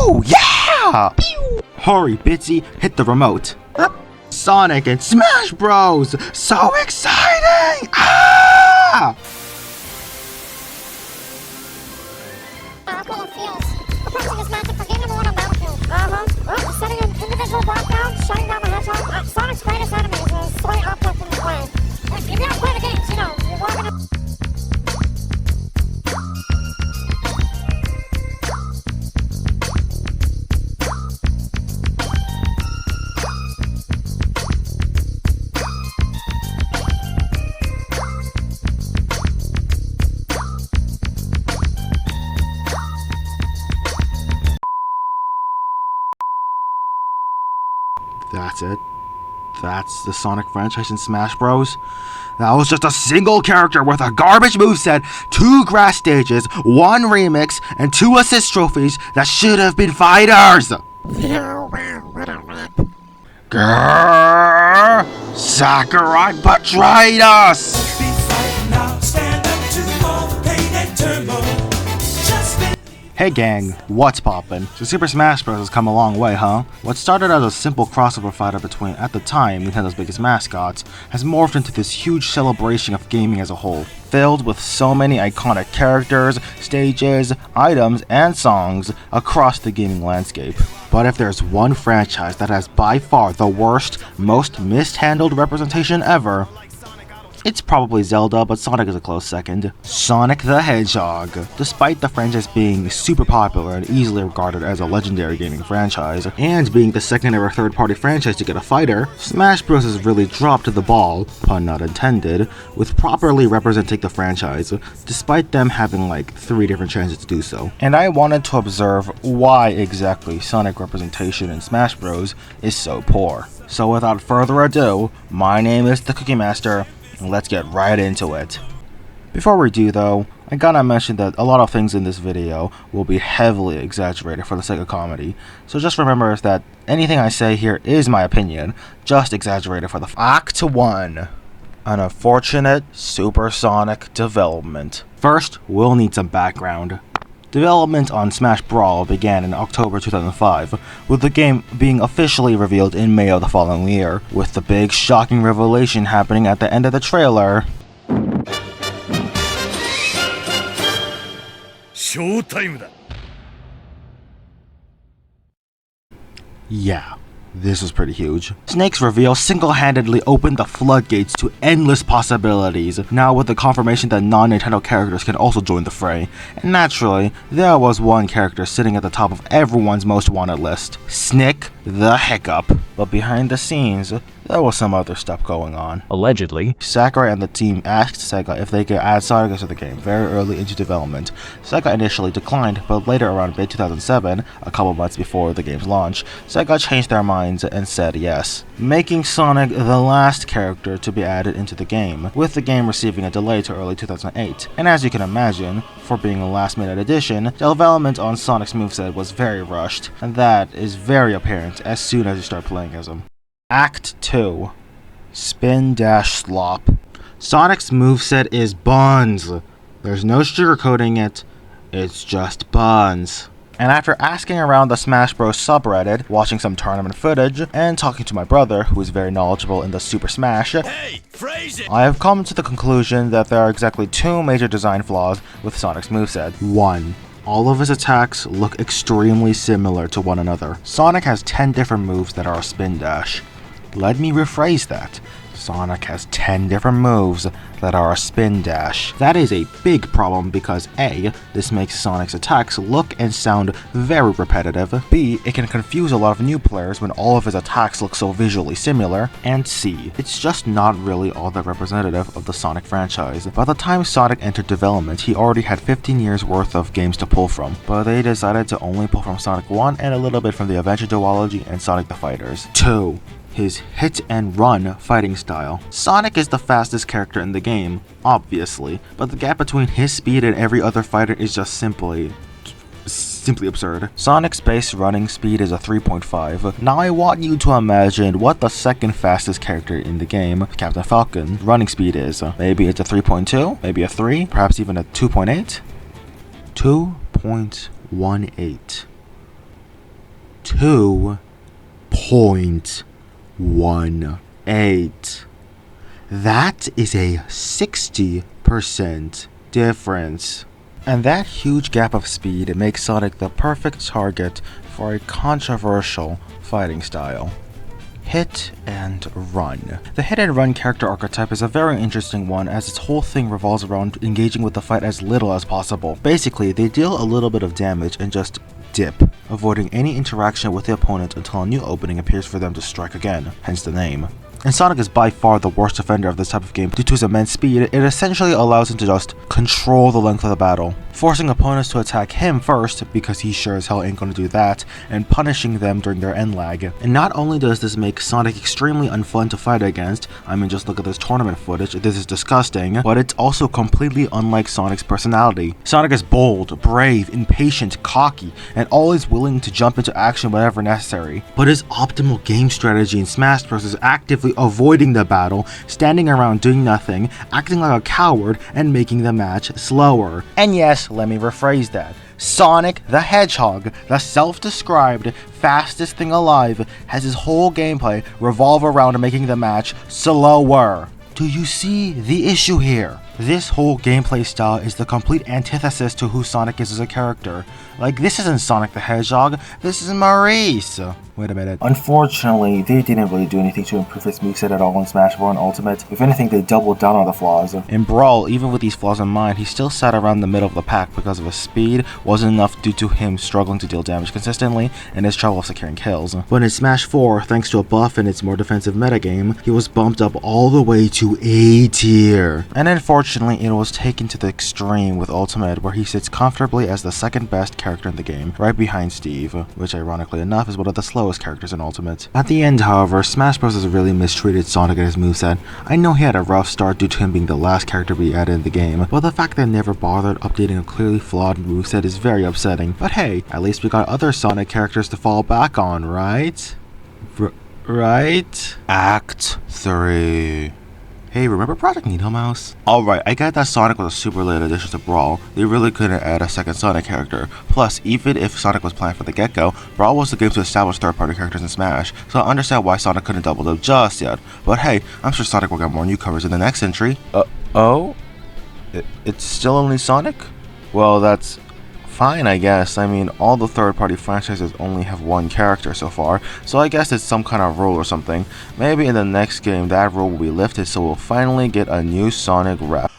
Woo! Yeah! Hurry, Bitsy, hit the remote. Sonic and Smash Bros! So exciting! Ah! Setting an individual block down, shutting down the hedgehog. Sonic's greatest enemy is a slight object in the way. If you don't play the games, you know, you're walking up. That's it. That's the Sonic franchise in Smash Bros. That was just a single character with a garbage moveset, 2 grass stages, 1 remix, and 2 assist trophies that should have been fighters! Grrr! Sakurai betrayed us! Hey gang, what's poppin'? So Super Smash Bros. Has come a long way, huh? What started as a simple crossover fighter between, at the time, Nintendo's biggest mascots, has morphed into this huge celebration of gaming as a whole, filled with so many iconic characters, stages, items, and songs across the gaming landscape. But if there's one franchise that has by far the worst, most mishandled representation ever, it's probably Zelda, but Sonic is a close second. Sonic the Hedgehog. Despite the franchise being super popular and easily regarded as a legendary gaming franchise, and being the second ever third-party franchise to get a fighter, Smash Bros. Has really dropped the ball, pun not intended, with properly representing the franchise, despite them having like 3 different chances to do so. And I wanted to observe why exactly Sonic representation in Smash Bros. Is so poor. So without further ado, my name is TheCookieMaster, and let's get right into it. Before we do though, I gotta mention that a lot of things in this video will be heavily exaggerated for the sake of comedy, so just remember that anything I say here is my opinion, just exaggerated for the Act 1. An unfortunate supersonic development. First, we'll need some background. Development on Smash Brawl began in October 2005, with the game being officially revealed in May of the following year, with the big shocking revelation happening at the end of the trailer. Showtime! Yeah. This was pretty huge. Snake's reveal single-handedly opened the floodgates to endless possibilities, now with the confirmation that non-Nintendo characters can also join the fray. And naturally, there was one character sitting at the top of everyone's most wanted list, Snick the Hiccup. But behind the scenes, there was some other stuff going on. Allegedly, Sakurai and the team asked Sega if they could add Sonic to the game very early into development. Sega initially declined, but later around mid-2007, a couple months before the game's launch, Sega changed their minds and said yes, making Sonic the last character to be added into the game, with the game receiving a delay to early 2008. And as you can imagine, for being a last-minute addition, development on Sonic's moveset was very rushed, and that is very apparent as soon as you start playing as him. Act 2. Spin Dash Slop. Sonic's moveset is buns. There's no sugarcoating it, it's just buns. And after asking around the Smash Bros subreddit, watching some tournament footage, and talking to my brother, who is very knowledgeable in the Super Smash, I have come to the conclusion that there are exactly 2 major design flaws with Sonic's moveset. 1. All of his attacks look extremely similar to one another. Sonic has 10 different moves that are a spin dash. Let me rephrase that. Sonic has 10 different moves that are a spin dash. That is a big problem because A, this makes Sonic's attacks look and sound very repetitive, B, it can confuse a lot of new players when all of his attacks look so visually similar, and C, it's just not really all that representative of the Sonic franchise. By the time Sonic entered development, he already had 15 years worth of games to pull from, but they decided to only pull from Sonic 1 and a little bit from the Adventure Duology and Sonic the Fighters. 2. His hit-and-run fighting style. Sonic is the fastest character in the game, obviously, but the gap between his speed and every other fighter is just simply absurd. Sonic's base running speed is a 3.5. Now I want you to imagine what the second fastest character in the game, Captain Falcon, running speed is. Maybe it's a 3.2, maybe a 3, perhaps even a 2.8? 2.18. 2.18. That is a 60% difference. And that huge gap of speed makes Sonic the perfect target for a controversial fighting style. Hit and run. The hit and run character archetype is a very interesting one, as its whole thing revolves around engaging with the fight as little as possible. Basically, they deal a little bit of damage and just dip, avoiding any interaction with the opponent until a new opening appears for them to strike again, hence the name. And Sonic is by far the worst offender of this type of game. Due to his immense speed, it essentially allows him to just control the length of the battle, forcing opponents to attack him first, because he sure as hell ain't gonna do that, and punishing them during their end lag. And not only does this make Sonic extremely unfun to fight against, I mean just look at this tournament footage, this is disgusting, but it's also completely unlike Sonic's personality. Sonic is bold, brave, impatient, cocky, and always willing to jump into action whenever necessary. But his optimal game strategy in Smash Bros. Is actively avoiding the battle, standing around doing nothing, acting like a coward, and making the match slower. And yes, let me rephrase that. Sonic the Hedgehog, the self-described fastest thing alive, has his whole gameplay revolve around making the match slower. Do you see the issue here? This whole gameplay style is the complete antithesis to who Sonic is as a character. Like, this isn't Sonic the Hedgehog, this is Maurice. Wait a minute. Unfortunately, they didn't really do anything to improve his moveset at all in Smash Bros. Ultimate. If anything, they doubled down on the flaws. In Brawl, even with these flaws in mind, he still sat around the middle of the pack because of his speed wasn't enough due to him struggling to deal damage consistently and his trouble securing kills. But in Smash 4, thanks to a buff in its more defensive metagame, he was bumped up all the way to A tier. And unfortunately, it was taken to the extreme with Ultimate, where he sits comfortably as the second best character in the game, right behind Steve, which ironically enough is one of the slowest characters in Ultimate. At the end, however, Smash Bros. Has really mistreated Sonic and his moveset. I know he had a rough start due to him being the last character to be added in the game, but the fact that they never bothered updating a clearly flawed moveset is very upsetting. But hey, at least we got other Sonic characters to fall back on, right? Right? Act 3. Hey, remember Project Needle Mouse? Alright, I get that Sonic was a super late addition to Brawl. They really couldn't add a second Sonic character. Plus, even if Sonic was planned for the get-go, Brawl was the game to establish third-party characters in Smash, so I understand why Sonic couldn't double up just yet. But hey, I'm sure Sonic will get more newcomers in the next entry. It's still only Sonic? Well, that's fine, I guess. I mean, all the third-party franchises only have one character so far, so I guess it's some kind of rule or something. Maybe in the next game that rule will be lifted, so we'll finally get a new Sonic rep.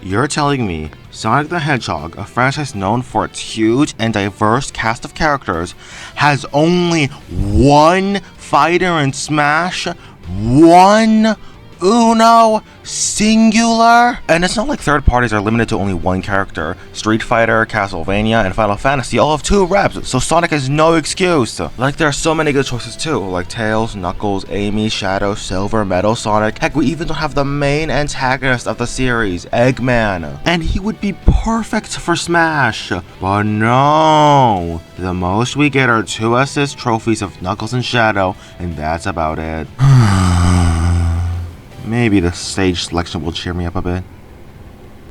You're telling me Sonic the Hedgehog, a franchise known for its huge and diverse cast of characters, has only one fighter in Smash? One? Uno? Singular? And it's not like third parties are limited to only one character. Street Fighter, Castlevania, and Final Fantasy all have 2 reps, so Sonic has no excuse. Like, there are so many good choices too, like Tails, Knuckles, Amy, Shadow, Silver, Metal Sonic. Heck, we even don't have the main antagonist of the series, Eggman. And he would be perfect for Smash. But no, the most we get are 2 assist trophies of Knuckles and Shadow, and that's about it. Maybe the stage selection will cheer me up a bit.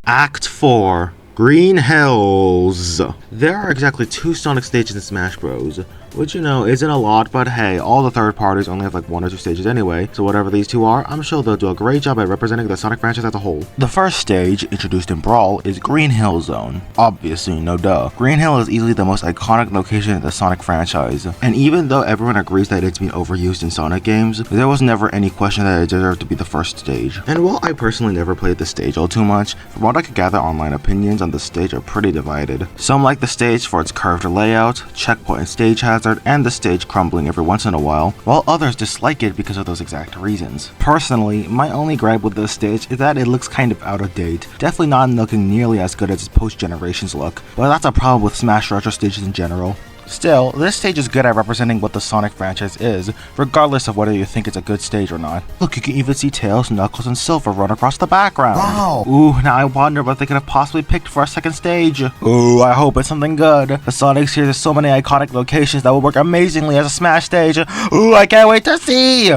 Act 4. Green Hills. There are exactly 2 Sonic stages in Smash Bros, which, you know, isn't a lot, but hey, all the third parties only have like 1 or 2 stages anyway, so whatever these 2 are, I'm sure they'll do a great job at representing the Sonic franchise as a whole. The first stage, introduced in Brawl, is Green Hill Zone. Obviously, no duh. Green Hill is easily the most iconic location in the Sonic franchise, and even though everyone agrees that it's been overused in Sonic games, there was never any question that it deserved to be the first stage. And while I personally never played the stage all too much, from what I could gather, online opinions on the stage are pretty divided. Some like the stage for its curved layout, checkpoint and stage hazard, and the stage crumbling every once in a while, while others dislike it because of those exact reasons. Personally, my only gripe with this stage is that it looks kind of out of date, definitely not looking nearly as good as its post-generations look, but that's a problem with Smash Retro stages in general. Still, this stage is good at representing what the Sonic franchise is, regardless of whether you think it's a good stage or not. Look, you can even see Tails, Knuckles, and Silver run across the background. Wow! Ooh, now I wonder what they could have possibly picked for a second stage. Ooh, I hope it's something good. The Sonic series has so many iconic locations that will work amazingly as a Smash stage. Ooh, I can't wait to see!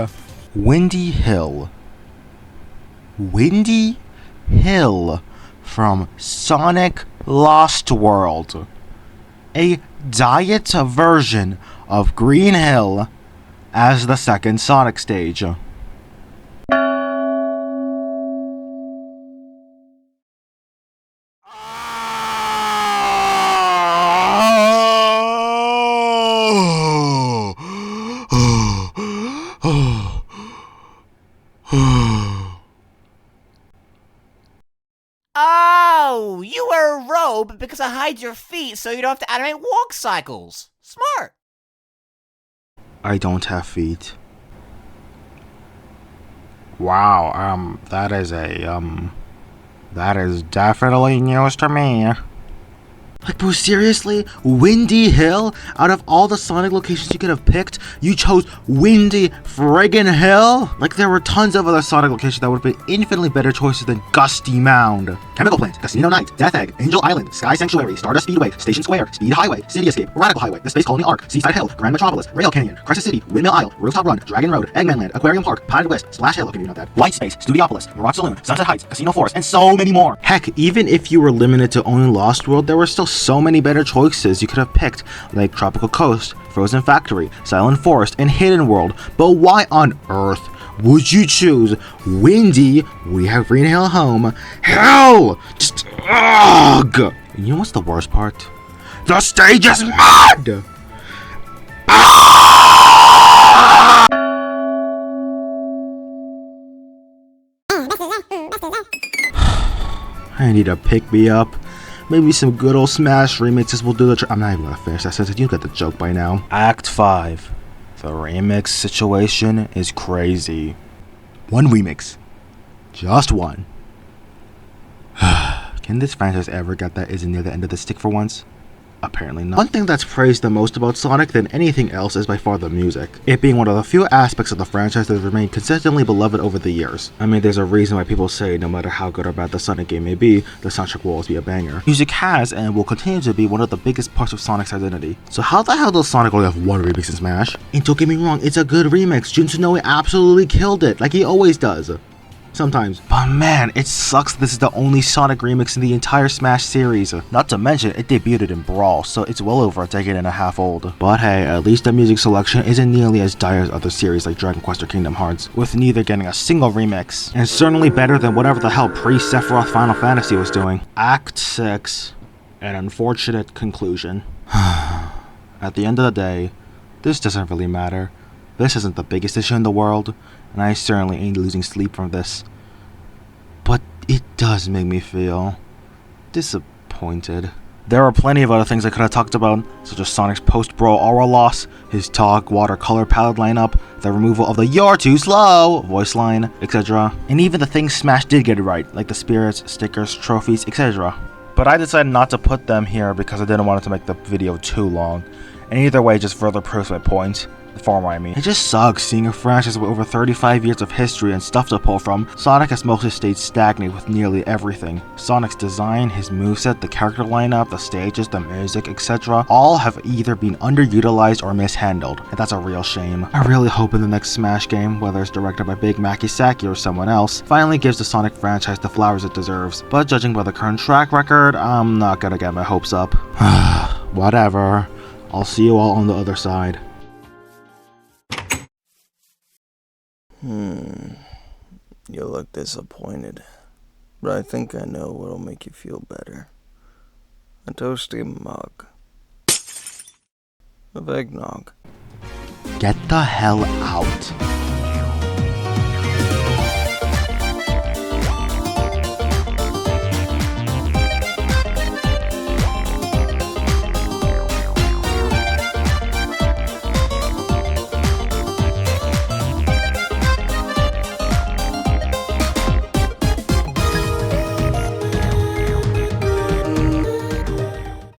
Windy Hill. Windy Hill from Sonic Lost World, a diet version of Green Hill as the second Sonic stage. Oh, you wear a robe because it hides your feet so you don't have to animate walk cycles. Smart. I don't have feet. Wow, that is definitely news to me. Like, bro, seriously? Windy Hill? Out of all the Sonic locations you could have picked, you chose Windy friggin' Hill? Like, there were tons of other Sonic locations that would have been infinitely better choices than Gusty Mound, Chemical Plant, Casino Night, Death Egg, Angel Island, Sky Sanctuary, Stardust Speedway, Station Square, Speed Highway, City Escape, Radical Highway, the Space Colony Arc, Seaside Hill, Grand Metropolis, Rail Canyon, Crescent City, Windmill Isle, Rooftop Run, Dragon Road, Eggman Land, Aquarium Park, Pilot West, Splash Hill, if you know that, White Space, Studiopolis, Mirage Saloon, Sunset Heights, Casino Forest, and so many more. Heck, even if you were limited to only Lost World, there were still so many better choices you could have picked, like Tropical Coast, Frozen Factory, Silent Forest, and Hidden World. But why on earth would you choose Windy, we have Green Hill home? Hell! Just ugh! You know what's the worst part? The stage is mad! I need a pick-me-up. Maybe some good old Smash remixes will do the trick. I'm not even gonna finish that sentence. You get the joke by now. Act 5. The remix situation is crazy. One remix. Just one. Can this franchise ever get that isn't near the end of the stick for once? Apparently not. One thing that's praised the most about Sonic than anything else is by far the music. It being one of the few aspects of the franchise that has remained consistently beloved over the years. I mean, there's a reason why people say no matter how good or bad the Sonic game may be, the soundtrack will always be a banger. Music has and will continue to be one of the biggest parts of Sonic's identity. So how the hell does Sonic only have one remix in Smash? And don't get me wrong, it's a good remix. Jun Tsunoue absolutely killed it, like he always does. Sometimes. But man, it sucks this is the only Sonic remix in the entire Smash series. Not to mention, it debuted in Brawl, so it's well over a decade and a half old. But hey, at least the music selection isn't nearly as dire as other series like Dragon Quest or Kingdom Hearts, with neither getting a single remix. And certainly better than whatever the hell pre-Sephiroth Final Fantasy was doing. Act 6. An unfortunate conclusion. At the end of the day, this doesn't really matter. This isn't the biggest issue in the world, and I certainly ain't losing sleep from this. But it does make me feel disappointed. There are plenty of other things I could have talked about, such as Sonic's post-Brawl aura loss, his Tog watercolor palette lineup, the removal of the "You're too slow" voice line, etc. And even the things Smash did get right, like the spirits, stickers, trophies, etc. But I decided not to put them here because I didn't want it to make the video too long. And either way, just further proves my point. The former, I mean. It just sucks seeing a franchise with over 35 years of history and stuff to pull from. Sonic has mostly stayed stagnant with nearly everything. Sonic's design, his moveset, the character lineup, the stages, the music, etc. all have either been underutilized or mishandled, and that's a real shame. I really hope in the next Smash game, whether it's directed by Big Mackie Saki or someone else, finally gives the Sonic franchise the flowers it deserves. But judging by the current track record, I'm not gonna get my hopes up. Whatever. I'll see you all on the other side. You look disappointed, but I think I know what'll make you feel better. A toasty mug of eggnog. Get the hell out.